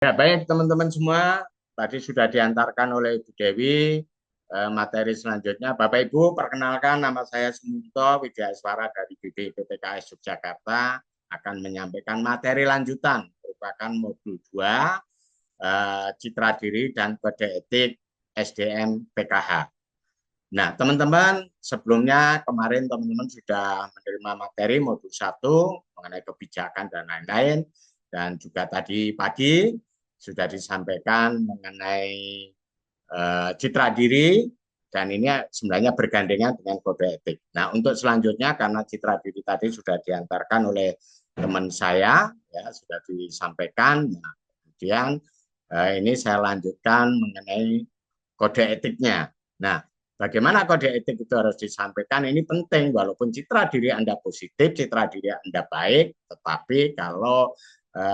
Ya, baik teman-teman semua, tadi sudah diantarkan oleh Ibu Dewi materi selanjutnya. Bapak Ibu, perkenalkan nama saya Suminto Widyaswara dari BPIPTKS Yogyakarta akan menyampaikan materi lanjutan merupakan modul 2 Citra Diri dan Kode Etik SDM PKH. Nah, teman-teman, sebelumnya kemarin teman-teman sudah menerima materi modul 1 mengenai kebijakan dan lain-lain, dan juga tadi pagi sudah disampaikan mengenai citra diri, dan ini sebenarnya bergandengan dengan kode etik. Nah, untuk selanjutnya karena citra diri tadi sudah diantarkan oleh teman saya, ya sudah disampaikan. Nah, kemudian ini saya lanjutkan mengenai kode etiknya. Nah, bagaimana kode etik itu harus disampaikan, ini penting. Walaupun citra diri Anda positif, citra diri Anda baik, tetapi kalau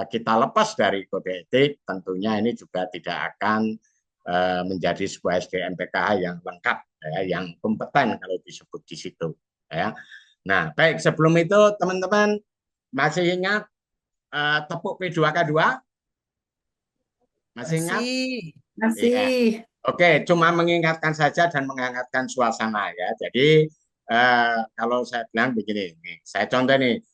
kita lepas dari kode etik, tentunya ini juga tidak akan menjadi sebuah SDM PKH yang lengkap, ya, yang kompeten kalau disebut di situ. Ya. Nah, baik, sebelum itu teman-teman masih ingat tepuk P2K2? Masih ingat? Masih, Iya. masih. Oke, cuma mengingatkan saja dan menghangatkan suasana ya. Jadi kalau saya bilang begini, nih, saya contoh nih,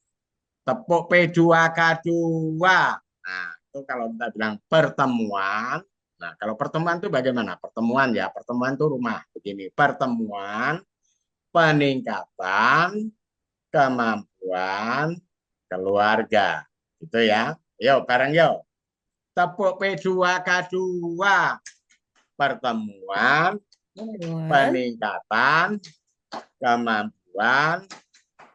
tepuk P2K2. Nah, itu kalau kita bilang pertemuan. Nah, kalau pertemuan itu bagaimana? Pertemuan ya, pertemuan itu rumah. Begini, pertemuan, peningkatan, kemampuan, keluarga. Gitu ya. Yuk, bareng yuk. Tepuk P2K2. Pertemuan, Pertemuan, peningkatan, kemampuan,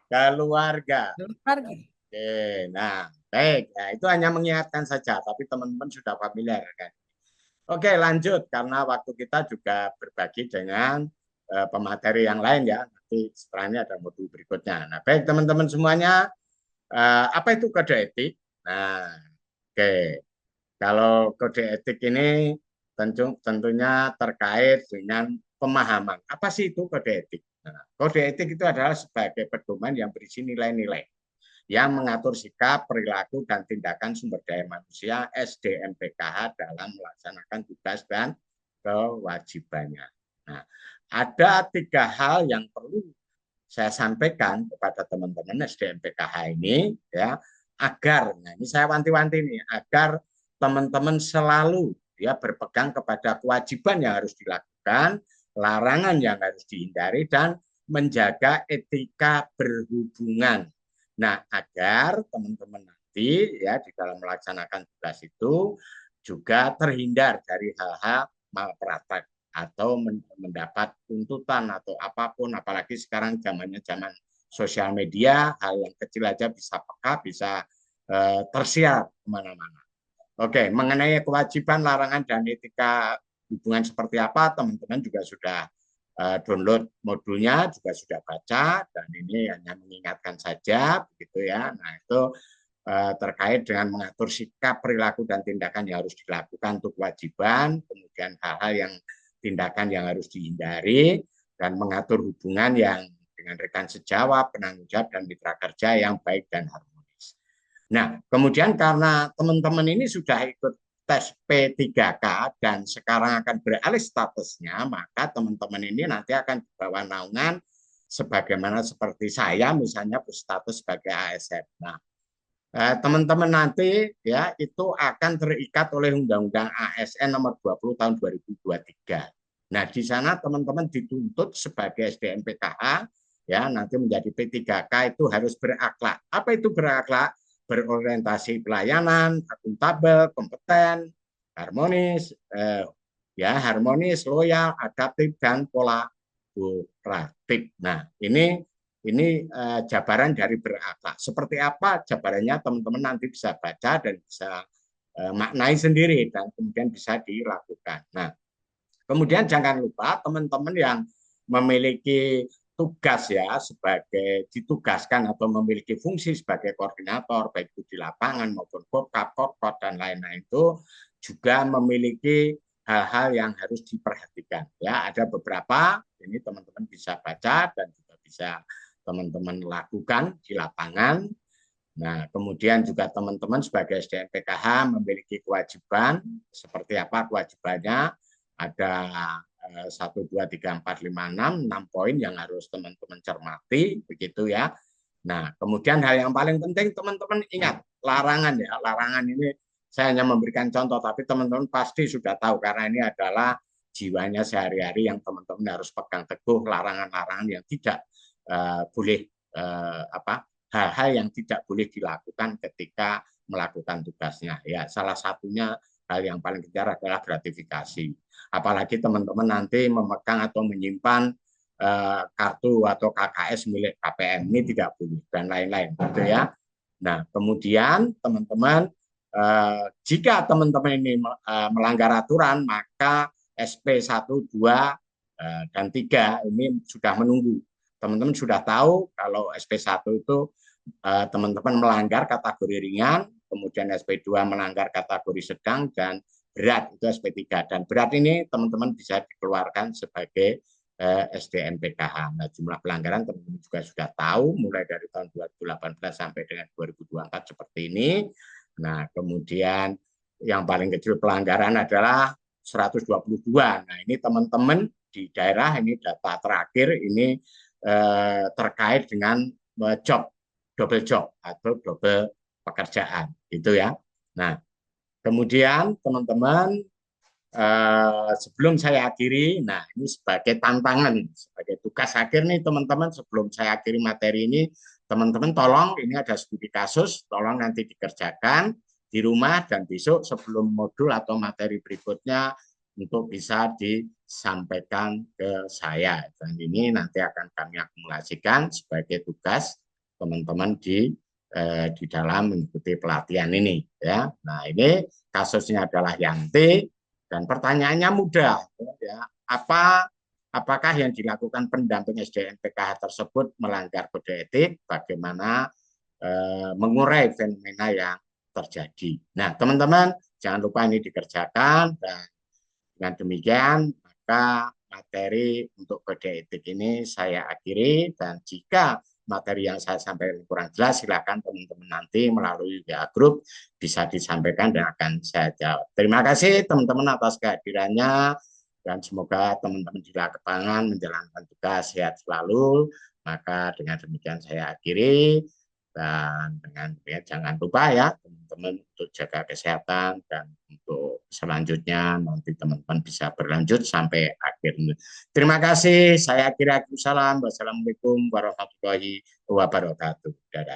keluarga. keluarga. Oke, nah, baik. Ya, itu hanya mengingatkan saja, tapi teman-teman sudah familiar kan. Oke, lanjut karena waktu kita juga berbagi dengan pemateri yang lain ya. Nanti setelahnya ada modul berikutnya. Nah, baik teman-teman semuanya, apa itu kode etik? Nah, oke. Kalau kode etik ini tentunya terkait dengan pemahaman. Apa sih itu kode etik? Nah, kode etik itu adalah sebagai pedoman yang berisi nilai-nilai yang mengatur sikap, perilaku, dan tindakan sumber daya manusia SDMPKH dalam melaksanakan tugas dan kewajibannya. Nah, ada 3 hal yang perlu saya sampaikan kepada teman-teman SDMPKH ini ya, agar, nah ini saya wanti-wanti nih, agar teman-teman selalu ya berpegang kepada kewajiban yang harus dilakukan, larangan yang harus dihindari, dan menjaga etika berhubungan. Nah, agar teman-teman nanti ya di dalam melaksanakan tugas itu juga terhindar dari hal-hal malpraktek atau mendapat tuntutan atau apapun, apalagi sekarang zamannya zaman sosial media, hal yang kecil aja bisa peka, bisa tersiar kemana-mana. Oke, mengenai kewajiban, larangan, dan etika hubungan seperti apa, teman-teman juga sudah download modulnya, juga sudah baca, dan ini hanya mengingatkan saja, begitu ya. Nah, itu terkait dengan mengatur sikap, perilaku, dan tindakan yang harus dilakukan untuk kewajiban, kemudian hal-hal yang tindakan yang harus dihindari, dan mengatur hubungan yang dengan rekan sejawat, penanggung jawab, dan mitra kerja yang baik dan harmonis. Nah, kemudian karena teman-teman ini sudah ikut tes P3K dan sekarang akan beralih statusnya, maka teman-teman ini nanti akan dibawa naungan sebagaimana seperti saya misalnya berstatus sebagai ASN. Nah, teman-teman nanti ya itu akan terikat oleh Undang-Undang ASN nomor 20 tahun 2023. Nah, di sana teman-teman dituntut sebagai SDM PKH ya nanti menjadi P3K itu harus berakhlak. Apa itu berakhlak? Berorientasi pelayanan, akuntabel, kompeten, harmonis, harmonis, loyal, adaptif, dan kolaboratif. Nah, ini jabaran dari berakhlak. Seperti apa jabarannya teman-teman nanti bisa baca dan bisa maknai sendiri dan kemudian bisa dilakukan. Nah, kemudian jangan lupa teman-teman yang memiliki tugas ya sebagai ditugaskan atau memiliki fungsi sebagai koordinator baik itu di lapangan maupun Kopkap, Kopkot dan lain-lain itu juga memiliki hal-hal yang harus diperhatikan ya ada beberapa ini teman-teman bisa baca dan juga bisa teman-teman lakukan di lapangan. Nah, kemudian juga teman-teman sebagai SDM PKH memiliki kewajiban seperti apa kewajibannya? Ada 1, 2, 3, 4, 5, 6 poin yang harus teman-teman cermati, begitu ya. Nah, kemudian hal yang paling penting teman-teman ingat larangan ya. Larangan ini saya hanya memberikan contoh, tapi teman-teman pasti sudah tahu karena ini adalah jiwanya sehari-hari yang teman-teman harus pegang teguh larangan-larangan yang tidak boleh apa hal-hal yang tidak boleh dilakukan ketika melakukan tugasnya. Ya, salah satunya hal yang paling kejar adalah gratifikasi. Apalagi teman-teman nanti memegang atau menyimpan kartu atau KKS milik KPM ini tidak boleh dan lain-lain, gitu ya. Nah, kemudian teman-teman jika teman-teman ini melanggar aturan, maka SP 1, 2, dan 3 ini sudah menunggu. Teman-teman sudah tahu kalau SP 1 itu teman-teman melanggar kategori ringan, kemudian SP 2 melanggar kategori sedang, dan berat itu SP 3. Dan berat ini teman-teman bisa dikeluarkan sebagai SDM PKH. Nah, jumlah pelanggaran teman-teman juga sudah tahu mulai dari tahun 2018 sampai dengan 2024 seperti ini. Nah, kemudian yang paling kecil pelanggaran adalah 122. Nah, ini teman-teman di daerah ini data terakhir ini terkait dengan double job atau double pekerjaan, gitu ya. Nah, kemudian teman-teman sebelum saya akhiri, nah ini sebagai tantangan, sebagai tugas akhir nih teman-teman, sebelum saya akhiri materi ini, teman-teman tolong ini ada studi kasus, tolong nanti dikerjakan di rumah dan besok sebelum modul atau materi berikutnya untuk bisa disampaikan ke saya. Dan ini nanti akan kami akumulasikan sebagai tugas teman-teman di dalam mengikuti pelatihan ini ya. Nah, ini kasusnya adalah Yanti. Dan pertanyaannya mudah, ya. Apakah yang dilakukan pendamping SDM PKH tersebut melanggar kode etik? Bagaimana mengurai fenomena yang terjadi? Nah, teman-teman, jangan lupa ini dikerjakan. Dan dengan demikian, maka materi untuk kode etik ini saya akhiri. Dan jika materi yang saya sampaikan kurang jelas, silakan teman-teman nanti melalui WA Group bisa disampaikan dan akan saya jawab. Terima kasih teman-teman atas kehadirannya dan semoga teman-teman di lapangan menjalankan tugas sehat selalu. Maka dengan demikian saya akhiri dan dengan demikian jangan lupa ya teman-teman untuk jaga kesehatan dan untuk selanjutnya nanti teman-teman bisa berlanjut sampai akhir. Terima kasih. Saya akhiri. Wassalamualaikum warahmatullahi wabarakatuh. Dadah.